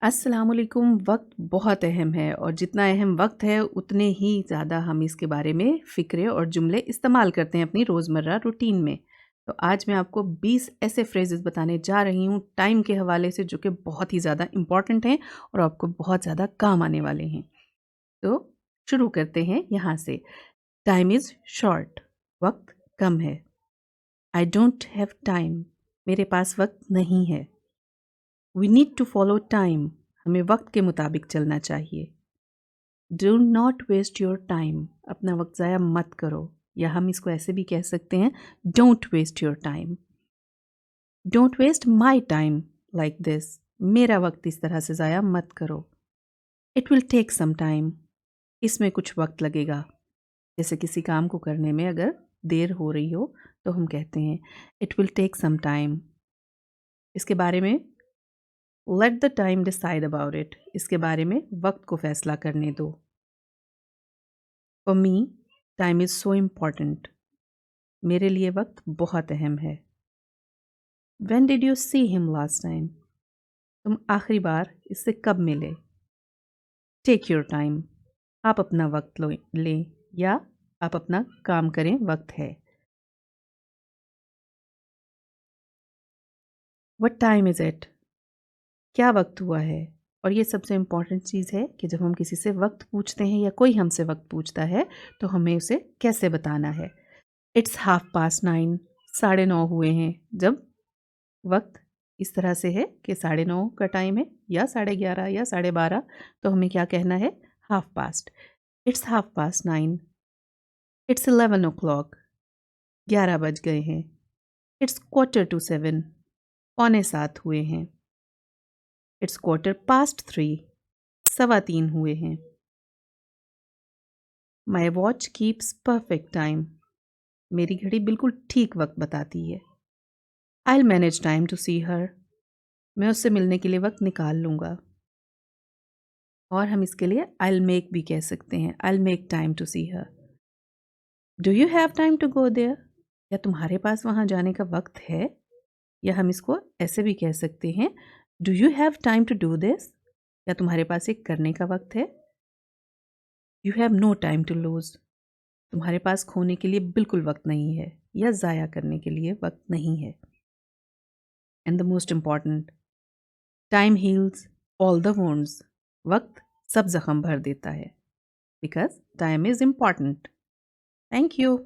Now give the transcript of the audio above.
अस्सलामुअलैकुम। वक्त बहुत अहम है और जितना अहम वक्त है उतने ही ज़्यादा हम इसके बारे में फ़िक्रे और जुमले इस्तेमाल करते हैं अपनी रोज़मर्रा रूटीन में। तो आज मैं आपको 20 ऐसे फ्रेजेस बताने जा रही हूँ टाइम के हवाले से जो कि बहुत ही ज़्यादा इम्पॉर्टेंट हैं और आपको बहुत ज़्यादा काम आने वाले हैं। तो शुरू करते हैं यहाँ से। Time is short. वक्त कम है। I don't have time. मेरे पास वक्त नहीं है। We need to follow time. हमें वक्त के मुताबिक चलना चाहिए। Do not waste your time. अपना वक्त ज़ाया मत करो, या हम इसको ऐसे भी कह सकते हैं, don't waste your time. Don't waste my time like this. मेरा वक्त इस तरह से ज़ाया मत करो। It will take some time. इसमें कुछ वक्त लगेगा। जैसे किसी काम को करने में अगर देर हो रही हो तो हम कहते हैं it will take some time. इसके बारे में let the time decide about it. इसके बारे में वक्त को फैसला करने दो। For me time is so important. मेरे लिए वक्त बहुत अहम है। When did you see him last time? तुम आखिरी बार इससे कब मिले? Take your time. आप अपना वक्त लें या आप अपना काम करें, वक्त है। What time is it? क्या वक्त हुआ है? और ये सबसे इम्पॉर्टेंट चीज़ है कि जब हम किसी से वक्त पूछते हैं या कोई हमसे वक्त पूछता है तो हमें उसे कैसे बताना है। इट्स 9:30। 9:30 हुए हैं। जब वक्त इस तरह से है कि 9:30 का टाइम है या 11:30 या 12:30, तो हमें क्या कहना है? Half past. It's 9:30। It's 11 o'clock। 11 बज गए हैं। इट्स 7:15। 6:45 हुए हैं। इट्स 3:15। 3:15 हुए हैं। My watch keeps perfect time. मेरी घड़ी बिल्कुल ठीक वक्त बताती है। I will manage time to see her. मैं उससे मिलने के लिए वक्त निकाल लूँगा। और हम इसके लिए आई विल मेक भी कह सकते हैं। I will make time to see her. Do you have time to go there? या तुम्हारे पास वहाँ जाने का वक्त है? या हम इसको ऐसे भी कह सकते हैं, do you have time to do this? या तुम्हारे पास एक करने का वक्त है? You have no time to lose. तुम्हारे पास खोने के लिए बिल्कुल वक्त नहीं है या ज़ाया करने के लिए वक्त नहीं है। And the most important, time heals all the wounds. वक्त सब जख्म भर देता है। Because time is important. Thank you.